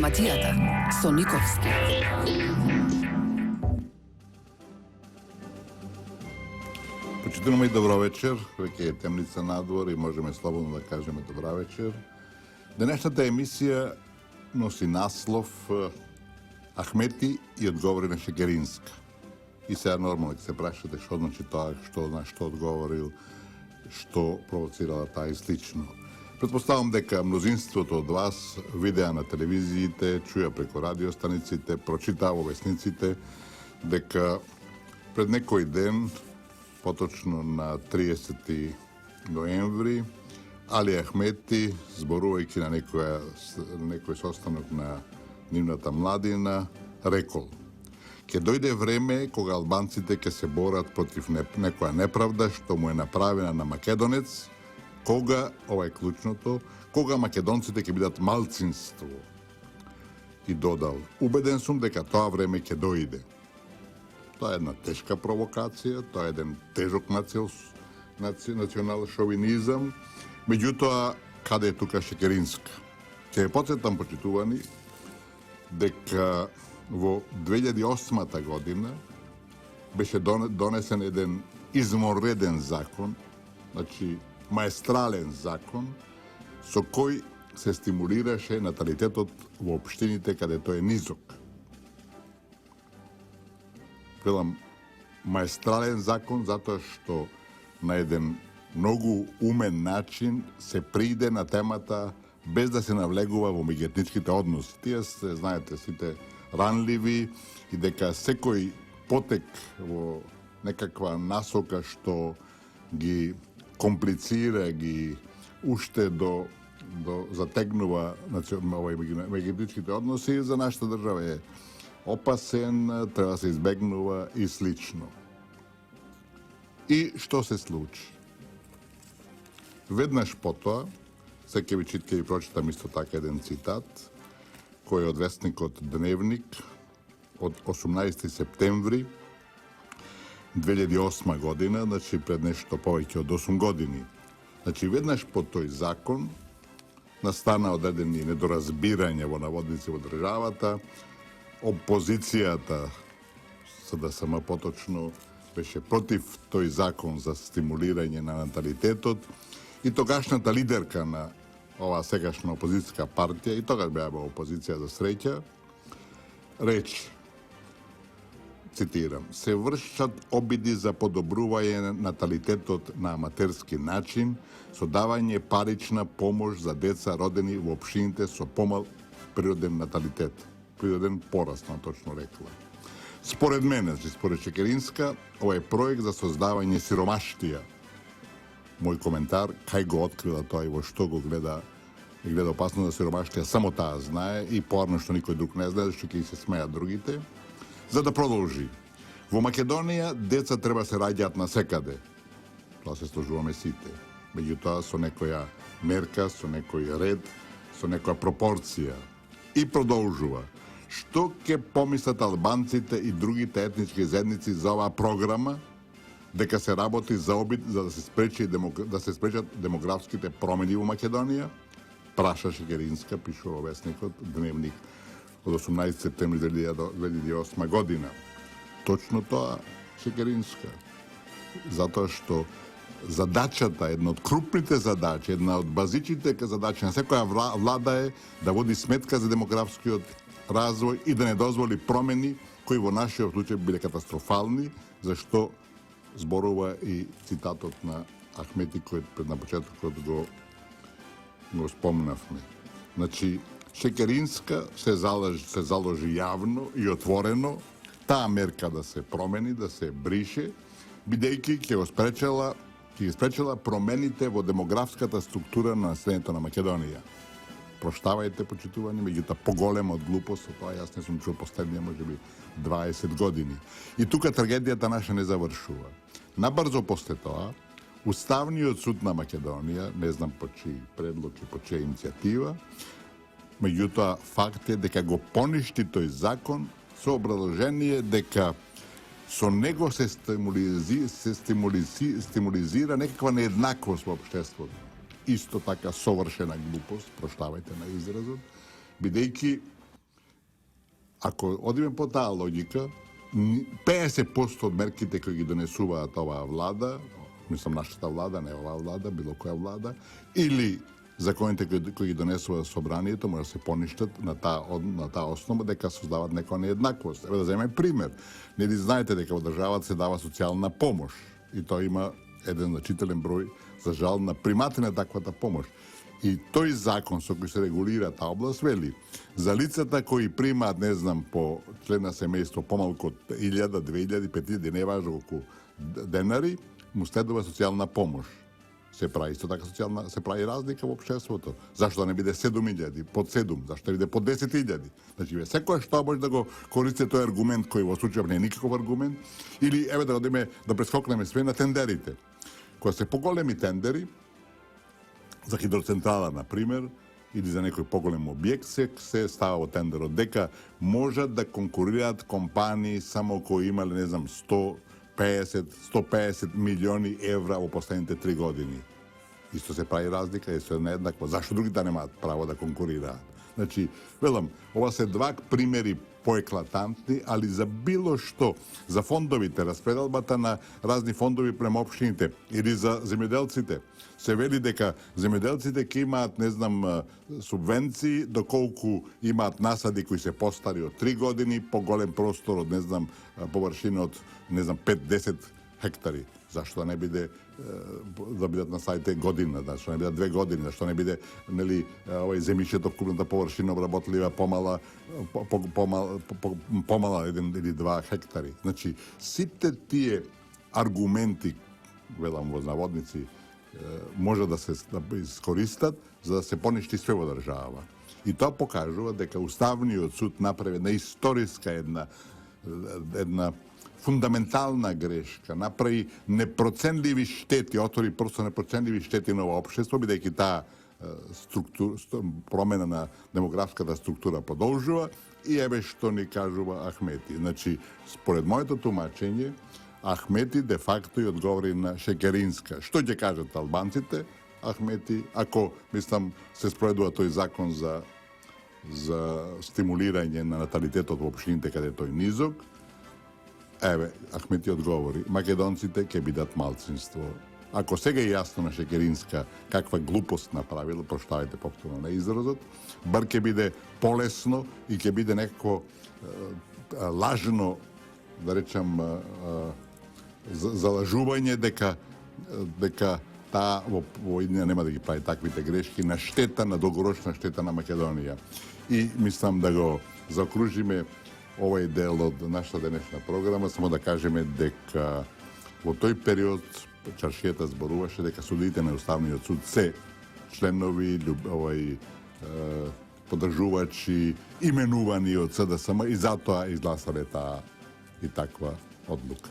Информацијата со Никовски. Почитуваме и добро вечер. Веќе е темница надвор и можеме слободно да кажеме добра вечер. Денешната емисија носи наслов Ахмети и одговори на Шекеринска. И сега нормално се прашате што значи тоа, што одговорил, што провоцирала таа и слично. Предпоставам дека мнозинството од вас видеа на телевизиите, чуја преку радиостаниците, прочитаа во весниците дека пред некој ден, поточно на 30 ноември, Али Ахмети, зборувајќи на некој состанок на нивната младина, рекол: ќе дојде време кога албанците ќе се борат против некоја неправда што му е направена на македонец, кога, ова е клучното, кога македонците ќе бидат малцинство. И додал: убеден сум дека тоа време ќе дојде. Тоа е една тешка провокација, тоа е еден тежок национал шовинизам, меѓутоа, каде е тука Шекеринска? Ќе ве потсетам, почитувани, дека во 2008 година беше донесен еден измореден закон, значи маестрален закон, со кој се стимулираше наталитетот во општините каде тој е низок. Велам маестрален закон затоа што на еден многу умен начин се приде на темата без да се навлегува во меѓуетничките односи. Тие се, знаете, сите ранливи и дека секој потек во некаква насока што ги комплицира, ги уште затегнува меѓуетничките односи, за нашата држава е опасен, треба да се избегнува и слично. И што се случи? Веднаш потоа, ќе ви прочитам исто така еден цитат, кој е од вестникот Дневник од 18 септември 2008 година, значи пред нешто повеќе од 8 години. Значи веднаш по тој закон настана одредени недоразбирање во наводници во државата, опозицијата, СДСМ поточно, беше против тој закон за стимулирање на наталитетот и тогашната лидерка на оваа сегашна опозицијска партија, и тогаш беа во опозиција за среќа, рече, цитирам: се вршат обиди за подобрување наталитетот на аматерски начин со давање парична помош за деца родени во општините со помал природен наталитет. Природен пораст, точно рекла. Според мене, според Шекеринска, ова е проект за создавање сиромаштија. Мој коментар, кај го открила тоа и во што го гледа опасно за сиромаштија, само таа знае и поарно што никој друг не знае, што ќе се смеат другите. За да продолжи. Во Македонија деца треба се раѓаат насекаде. Тоа се сложуваме сите. Меѓутоа со некоја мерка, со некој ред, со некоја пропорција. И продолжува. Што ќе помислат албанците и другите етнички заедници за оваа програма, дека се работи за обид за да се спречат демографските промени во Македонија? Праша Шекеринска, пишува во вестникот Дневник од 18 септември 2008 година. Точно тоа, Шекеринска. Затоа што задачата, една од крупните задачи, една од базичните задачи на секоја влада е да води сметка за демографскиот развој и да не дозволи промени кои во нашиот случај биле катастрофални, зашто зборува и цитатот на Ахмети кој пред на почетокот го спомнавме. Значи, Шекеринска се заложи јавно и отворено таа мерка да се промени, да се брише, бидејќи ќе спречела промените во демографската структура на населението на Македонија. Проштавајте, почитувани, меѓутоа поголема од глупост, тоа јас не сум чул последнија, можеби 20 години. И тука трагедијата наша не завршува. Набрзо после тоа, Уставниот суд на Македонија, не знам по чиј предлог и по чија иницијатива, меѓутоа факт е дека го поништи тој закон со образложение дека со него се стимулизира некаква нееднаквост во општеството. Исто така совршена глупост, проштавајте на изразот, бидејќи ако одиме по таа логика, 50% од мерките кои ги донесуваат оваа влада, мислам нашата влада, не оваа влада, било која влада, или законите кои ги донесува собранието може да се поништат на таа основа дека создават некоја нееднаквост. Еве да земеме пример. Нели знаете дека во државата се дава социјална помош и тоа има еден значителен број за жал на примати на таквата помош. И тој закон со кој се регулира таа област вели за лицата кои примаат, не знам, по член на семејство помалку од 1000, 2000, 5000, не важно колку денари, му следува социјална помош. Се прави исто така се прави разлика во општеството. Зашто да не биде 7000, под 7, зашто да биде под 10.000? Значи, секој што може да го користи тој аргумент кој во случајот не е никаков аргумент, или еве да одиме да прескокнеме све на тендерите. Кога се поголеми тендери, за хидроцентрала, например, или за некој поголем објект, се става во тендерот дека можат да конкурираат компании само кои имале, не знам, 150 милиони евра во последните 3 години. Исто се прави разлика, исто е нееднакво. Зашто другите немаат право да конкурираат? Значи, велам, ова се два примери поеклатантни, али за било што, за фондовите, распределбата на разни фондови према општините или за земјоделците, се вели дека земјоделците ќе имаат, не знам, субвенции доколку имаат насади кои се постари од 3 години, поголем простор од, не знам, површина од, не знам, 5-10 хектари. Зашто да не биде да бидат на сајте година, зашто не бидат 2 години, зашто не биде, нели, овај земјишето вкупната површина обработлива помала 1 или 2 хектари. Значи, сите тие аргументи, велам во наводници, може да се искористат за да се поништи све во држава. И тоа покажува дека Уставниот суд направи една историска една фундаментална грешка, направи непроценливи штети, отвори просто непроценливи штети на ова општество, бидејќи таа промена на демографската структура продолжува и еве што ни кажува Ахмети. Значи, според моето тумачење, Ахмети де факто и одговори на Шекеринска. Што ќе кажат албанците? Ахмети, ако, мислам, се спроведува тој закон за стимулирање на наталитетот во општините каде тој низок, еве, Ахмети одговори, македонците ќе бидат малцинство. Ако сега е јасно на Шекеринска каква глупост направила, проштавајте повторно на изразот, бар ќе биде полесно и ќе биде некако лажно, да речам, залажување дека таа во иднина нема да ги прави таквите грешки на штета, на долгорочна штета на Македонија. И мислам да го заокружиме овој дел од нашата денешна програма, само да кажеме дека во тој период чаршијата зборуваше дека судиите на Уставниот суд се членови, поддржувачи, именувани од СДСМ и затоа изгласале таа и таква одлука.